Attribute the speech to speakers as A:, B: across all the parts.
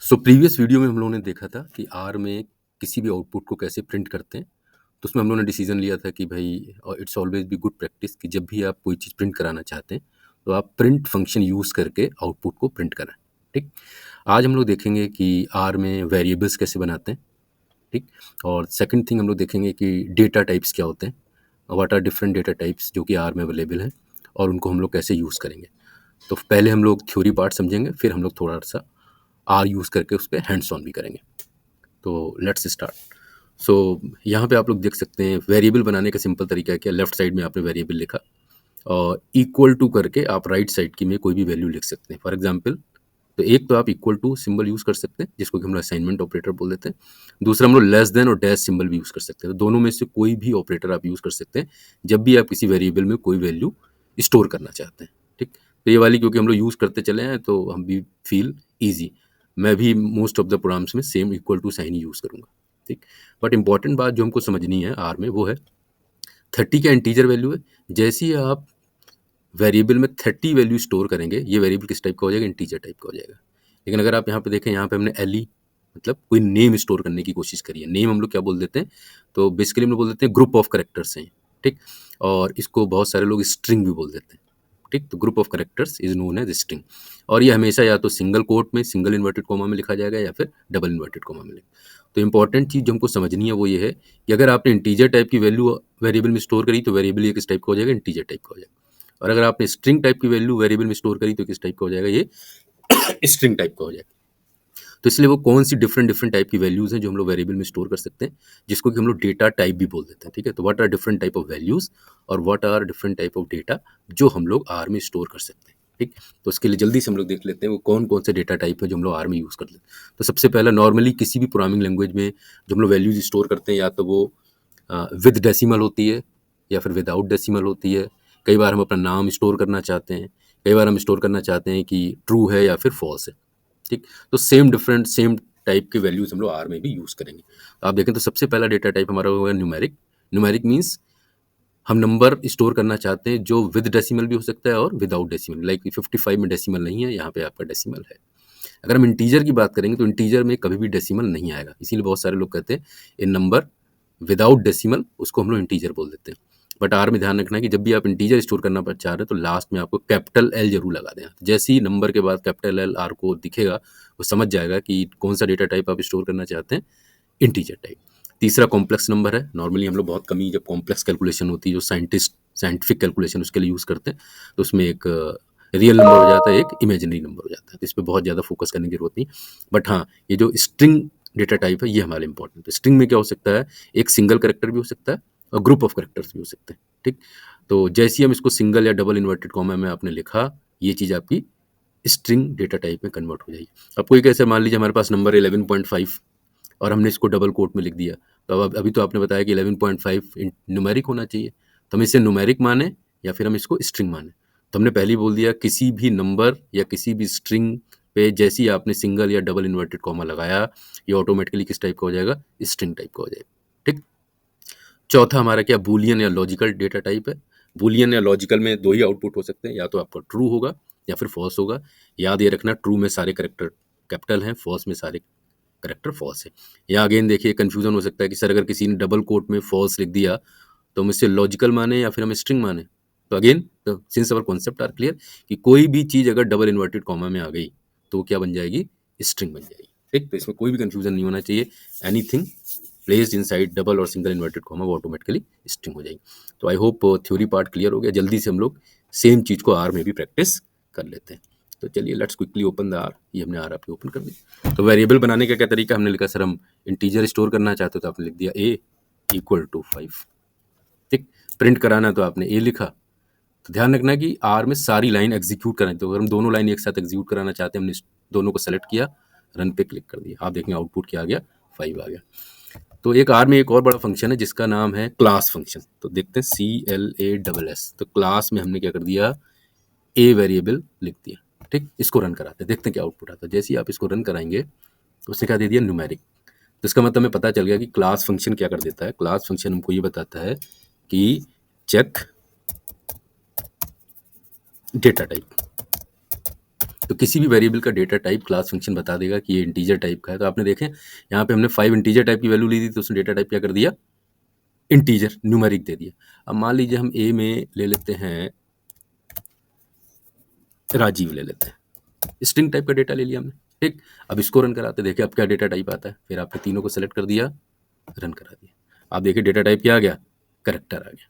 A: So previous video में हम लोगों ने देखा था कि आर में किसी भी आउटपुट को कैसे प्रिंट करते हैं। तो उसमें हम लोगों ने डिसीजन लिया था कि भाई it's always be good practice कि जब भी आप कोई चीज़ प्रिंट कराना चाहते हैं तो आप प्रिंट फंक्शन यूज़ करके आउटपुट को प्रिंट कराएं। ठीक। आज हम लोग देखेंगे कि आर में वेरिएबल्स कैसे बनाते हैं। ठीक। और सेकंड थिंग हम लोग देखेंगे कि डेटा टाइप्स क्या होते हैं, what are different data types जो कि आर में अवेलेबल हैं और उनको हम लोग कैसे यूज़ करेंगे। तो पहले हम लोग थ्योरी पार्ट समझेंगे, फिर हम लोग थोड़ा सा आर यूज़ करके उस पर हैंड्स ऑन भी करेंगे। तो लेट्स स्टार्ट। सो यहाँ पे आप लोग देख सकते हैं वेरिएबल बनाने का सिंपल तरीका है क्या, लेफ्ट साइड में आपने वेरिएबल लिखा और इक्वल टू करके आप राइट साइड की में कोई भी वैल्यू लिख सकते हैं। फॉर एग्जांपल तो एक तो आप इक्वल टू सिंबल यूज़ कर सकते हैं जिसको कि हम लोग असाइनमेंट ऑपरेटर बोल देते हैं। दूसरा हम लोग लेस देन और डैश सिंबल भी यूज़ कर सकते हैं। तो दोनों में से कोई भी ऑपरेटर आप यूज़ कर सकते हैं जब भी आप किसी वेरिएबल में कोई वैल्यू स्टोर करना चाहते हैं। ठीक। तो ये वाली क्योंकि हम लोग यूज़ करते चले हैं तो हम भी फील ईजी। मैं भी मोस्ट ऑफ द प्रोग्राम्स में सेम इक्वल टू साइन ही यूज़ करूँगा। ठीक। बट इंपॉर्टेंट बात जो हमको समझनी है आर में वो है 30 का इंटीजर वैल्यू है। जैसे ही आप वेरिएबल में 30 वैल्यू स्टोर करेंगे ये वेरिएबल किस टाइप का हो जाएगा, इंटीजर टाइप का हो जाएगा। लेकिन अगर आप यहाँ पे देखें, यहाँ पे हमने एल मतलब कोई नेम स्टोर करने की कोशिश करी है। नेम हम लोग क्या बोल देते हैं, तो बेसिकली हम लोग बोल देते हैं ग्रुप ऑफ करेक्टर्स हैं। ठीक। और इसको बहुत सारे लोग स्ट्रिंग भी बोल देते हैं। ठीक। तो group of characters is known as string और ये हमेशा या तो सिंगल कोट में सिंगल इन्वर्टेड कोमा में लिखा जाएगा या फिर डबल इन्वर्टेड कोमा में तो इंपॉर्टेंट चीज़ जो हमको समझनी है वो ये है कि अगर आपने इंटीजर टाइप की वैल्यू वेरिएबल में स्टोर करी तो वेरिएबल ये किस टाइप का हो जाएगा, इंटीजर टाइप का हो जाएगा। और अगर आपने स्ट्रिंग टाइप की वैल्यू वेरिएबल में स्टोर करी तो किस टाइप का हो जाएगा, ये स्ट्रिंग टाइप का हो जाएगा। तो इसलिए वो कौन सी डिफरेंट डिफरेंट टाइप की वैल्यूज हैं जो हम लोग वेरिएबल में स्टोर कर सकते हैं, जिसको कि हम लोग डेटा टाइप भी बोल देते हैं। ठीक है। तो what are different type of values और what are different type of data जो हम लोग आर में स्टोर कर सकते हैं। ठीक। तो उसके लिए जल्दी से हम लोग देख लेते हैं वो कौन कौन से डेटा टाइप है जो हम लोग आर में यूज़ करते हैं। तो सबसे पहला, नॉर्मली किसी भी प्रोग्रामिंग लैंग्वेज में जो हम लोग वैल्यूज स्टोर करते हैं या तो वो विद डेसिमल होती है या फिर विदाउट डेसिमल होती है। कई बार हम अपना नाम स्टोर करना चाहते हैं, कई बार हम स्टोर करना चाहते हैं कि ट्रू है या फिर फॉल्स है। ठीक। तो सेम टाइप के वैल्यूज हम लोग आर में भी यूज़ करेंगे। तो आप देखें तो सबसे पहला डेटा टाइप हमारा होगा न्यूमेरिक। न्यूमेरिक मीन्स हम नंबर स्टोर करना चाहते हैं जो विद डेसिमल भी हो सकता है और विदाउट डेसिमल। लाइक 55 में डेसिमल नहीं है, यहाँ पे आपका डेसिमल है। अगर हम इंटीजर की बात करेंगे तो इंटीजर में कभी भी डेसिमल नहीं आएगा, इसीलिए बहुत सारे लोग कहते हैं इन नंबर विदाउट डेसिमल, उसको हम लोग इंटीजर बोल देते हैं। बट आर में ध्यान रखना है कि जब भी आप इंटीजर स्टोर करना चाह रहे हैं तो लास्ट में आपको कैपिटल एल जरूर लगा दें। जैसे ही नंबर के बाद कैपिटल एल आर को दिखेगा वो समझ जाएगा कि कौन सा डेटा टाइप आप स्टोर करना चाहते हैं, इंटीजर टाइप। तीसरा कॉम्प्लेक्स नंबर है। नॉर्मली हम लोग बहुत कम ही जब कॉम्प्लेक्स कैलकुलेशन होती है जो साइंटिफिक कैलकुलेशन उसके लिए यूज़ करते हैं तो उसमें एक रियल नंबर हो जाता है, एक इमेजिनरी नंबर हो जाता है। तो इस पर बहुत ज़्यादा फोकस करने की जरूरत नहीं। बट हाँ, ये जो स्ट्रिंग डेटा टाइप है ये हमारे इंपॉर्टेंट है। स्ट्रिंग में क्या हो सकता है, एक सिंगल करेक्टर भी हो सकता है और ग्रुप ऑफ करेक्टर्स भी हो सकते हैं। ठीक। तो जैसे ही हम इसको सिंगल या डबल इन्वर्टेड कॉमा में आपने लिखा, ये चीज़ आपकी स्ट्रिंग डेटा टाइप में कन्वर्ट हो जाएगी। अब कोई कैसे, मान लीजिए हमारे पास नंबर 11.5 और हमने इसको डबल कोट में लिख दिया, तो अब अभी तो आपने बताया कि 11.5 न्यूमेरिक होना चाहिए, तो हम इसे न्यूमेरिक माने या फिर हम इसको स्ट्रिंग माने। तो हमने पहले ही बोल दिया किसी भी नंबर या किसी भी स्ट्रिंग पे जैसे ही आपने सिंगल या डबल इन्वर्टेड कॉमा लगाया ये ऑटोमेटिकली किस टाइप का हो जाएगा, स्ट्रिंग टाइप का हो जाएगा। ठीक। चौथा हमारा क्या, बूलियन या लॉजिकल डेटा टाइप है। बूलियन या लॉजिकल में दो ही आउटपुट हो सकते हैं, या तो आपका ट्रू होगा या फिर फॉल्स होगा। याद ये रखना, ट्रू में सारे करेक्टर कैपिटल हैं, फॉल्स में सारे करेक्टर फॉल्स है। यहाँ अगेन देखिए कंफ्यूजन हो सकता है कि सर अगर किसी ने डबल कोट में फॉल्स लिख दिया तो हम इससे लॉजिकल माने या फिर हम स्ट्रिंग माने। तो again since our concept are clear कि कोई भी चीज़ अगर डबल इन्वर्टेड कॉमा में आ गई तो क्या बन जाएगी, स्ट्रिंग बन जाएगी। ठीक। तो इसमें कोई भी कंफ्यूजन नहीं होना चाहिए। एनीथिंग प्लेस्ड इनसाइड डबल और सिंगल इन्वर्टेड कॉमा वो ऑटोमेटिकली स्ट्रिंग हो जाएगी। तो I hope theory part clear हो गया। जल्दी से हम लोग सेम चीज़ को आर में भी प्रैक्टिस कर लेते हैं। तो चलिए let's quickly open the R. ये हमने आर आपके ओपन कर दिया। तो वेरिएबल बनाने का क्या तरीका, हमने लिखा सर हम इंटीजर स्टोर करना चाहते हो तो आपने लिख दिया a इक्वल टू 5। ठीक। प्रिंट कराना तो आपने a लिखा। तो ध्यान रखना कि आर में सारी लाइन एग्जीक्यूट करानी, तो अगर हम दोनों लाइन एक साथ एग्जीक्यूट कराना चाहते हैं, हमने दोनों को सेलेक्ट किया, रन पे क्लिक कर दिया, आप देखेंगे आउटपुट क्या आ गया, 5 आ गया। तो एक आर में एक और बड़ा फंक्शन है जिसका नाम है क्लास फंक्शन। तो देखते हैं CLASS। तो क्लास में हमने क्या कर दिया, ए वेरिएबल लिख दिया। ठीक। इसको रन कराते हैं, देखते हैं क्या आउटपुट आता है। जैसे ही आप इसको रन कराएंगे तो उसने क्या दे दिया, न्यूमेरिक। तो इसका मतलब हमें पता चल गया कि क्लास फंक्शन क्या कर देता है। क्लास फंक्शन हमको ये बताता है कि चेक डेटा टाइप। तो किसी भी वेरिएबल का डेटा टाइप क्लास फंक्शन बता देगा कि ये इंटीजर टाइप का है। तो आपने देखें यहाँ पे हमने 5 इंटीजर टाइप की वैल्यू ली थी, तो उसने डेटा टाइप क्या कर दिया, इंटीजर न्यूमेरिक दे दिया। अब मान लीजिए हम ए में ले लेते हैं राजीव ले लेते हैं, स्ट्रिंग टाइप का डेटा ले लिया हमने, ठीक। अब इसको रन कराते, देखिए अब क्या डेटा टाइप आता है, फिर आपने तीनों को सेलेक्ट कर दिया, रन करा दिया, आप देखिए डेटा टाइप क्या आ गया, करेक्टर आ गया,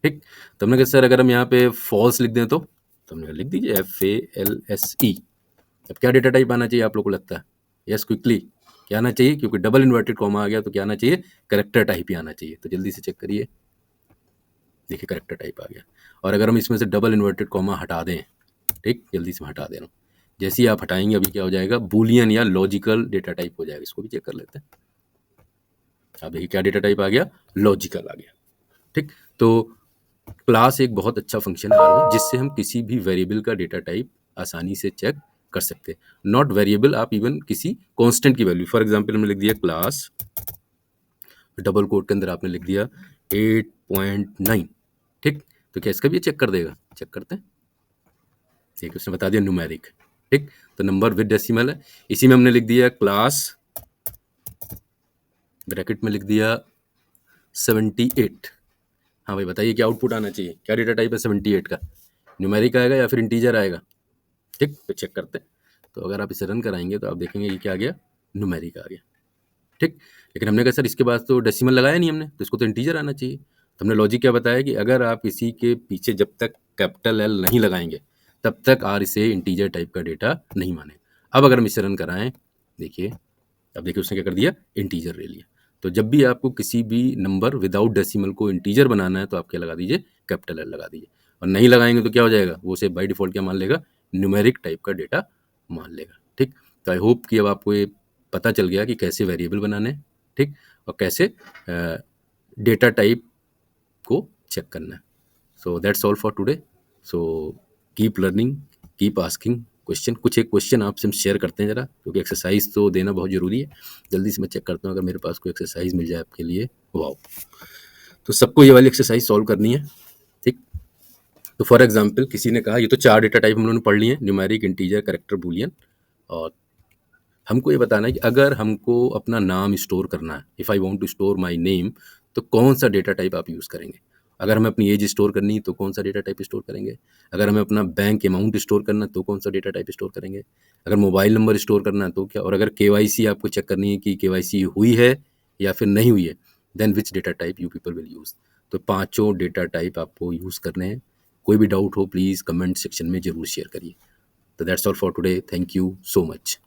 A: ठीक। तो हमने कहा सर अगर हम यहाँ पे फॉल्स लिख दें तो हमने कहा लिख दीजिए FALSE। अब क्या डेटा टाइप आना चाहिए आप लोग को लगता है, यस क्विकली क्या आना चाहिए, क्योंकि डबल इन्वर्टेड कॉमा आ गया तो क्या आना चाहिए, करेक्टर टाइप ही आना चाहिए। तो जल्दी से चेक करिए, देखिए करेक्टर टाइप आ गया। और अगर हम इसमें से डबल इन्वर्टेड कॉमा हटा दें, ठीक, जल्दी से हटा देना, जैसे ही आप हटाएंगे अभी क्या हो जाएगा, बूलियन या लॉजिकल डेटा टाइप हो जाएगा। इसको भी चेक कर लेते हैं, अब देखिए क्या डेटा टाइप आ गया, लॉजिकल आ गया, ठीक। तो क्लास एक बहुत अच्छा फंक्शन है R में, जिससे हम किसी भी वेरिएबल का डेटा टाइप आसानी से चेक कर सकते हैं। नॉट वेरिएबल, आप इवन किसी कांस्टेंट की वैल्यू, फॉर एग्जांपल हमने लिख दिया क्लास, डबल कोट के अंदर आपने लिख दिया 8.9, ठीक। तो क्या इसका भी चेक कर देगा, चेक करते हैं, ठीक, उसने बता दिया न्यूमेरिक, ठीक। तो नंबर विद डेसिमल है। इसी में हमने लिख दिया क्लास, ब्रैकेट में लिख दिया 78। हाँ भाई बताइए क्या आउटपुट आना चाहिए, क्या डेटा टाइप है 78 का, न्यूमेरिक आएगा या फिर इंटीजर आएगा, ठीक। तो चेक करते हैं, तो अगर आप इसे रन कराएंगे तो आप देखेंगे ये क्या आ गया, न्यूमेरिक आ गया, ठीक। लेकिन हमने कहा सर इसके बाद तो डेसिमल लगाया नहीं हमने, तो इसको तो इंटीजर आना चाहिए। तो हमने लॉजिक क्या बताया कि अगर आप इसी के पीछे जब तक कैपिटल L नहीं लगाएंगे तब तक R इसे इंटीजर टाइप का डेटा नहीं माने। अब अगर हम इसे रन कराएं, देखिए अब देखिए उसने क्या कर दिया, इंटीजर ले लिया। तो जब भी आपको किसी भी नंबर विदाउट डेसिमल को इंटीजर बनाना है तो आप क्या लगा दीजिए, कैपिटल L लगा दीजिए। और नहीं लगाएंगे तो क्या हो जाएगा, वो उसे बाय डिफॉल्ट क्या मान लेगा, न्यूमेरिक टाइप का डेटा मान लेगा, ठीक। तो आई होप कि अब आपको ये पता चल गया कि कैसे वेरिएबल बनाने हैं, ठीक, और कैसे डेटा टाइप को चेक करना है। So that's all for today. So keep learning, keep asking question. कुछ एक क्वेश्चन आपसे हम शेयर करते हैं ज़रा, क्योंकि एक्सरसाइज तो देना बहुत ज़रूरी है। जल्दी से मैं चेक करता हूँ अगर मेरे पास कोई एक्सरसाइज मिल जाए आपके लिए। वाओ, तो सबको ये वाली एक्सरसाइज सॉल्व करनी है, ठीक। तो फॉर एग्जांपल किसी ने कहा, ये तो 4 डेटा टाइप हम लोगों ने पढ़ लिए हैं, न्यूमेरिक, इंटीजर, कैरेक्टर, बूलियन। और हमको ये बताना है कि अगर हमको अपना नाम स्टोर करना है, if I want to store my name, तो कौन सा डेटा टाइप आप यूज़ करेंगे। अगर हमें अपनी एज स्टोर करनी है तो कौन सा डेटा टाइप स्टोर करेंगे। अगर हमें अपना बैंक अमाउंट स्टोर करना है तो कौन सा डेटा टाइप स्टोर करेंगे। अगर मोबाइल नंबर स्टोर करना है तो क्या, और अगर केवाईसी आपको चेक करनी है कि केवाईसी हुई है या फिर नहीं हुई है, then which data type you people will use. तो पाँचों डेटा टाइप आपको यूज़ करने हैं। कोई भी डाउट हो प्लीज़ कमेंट सेक्शन में ज़रूर शेयर करिए। तो that's all for today, thank you so much.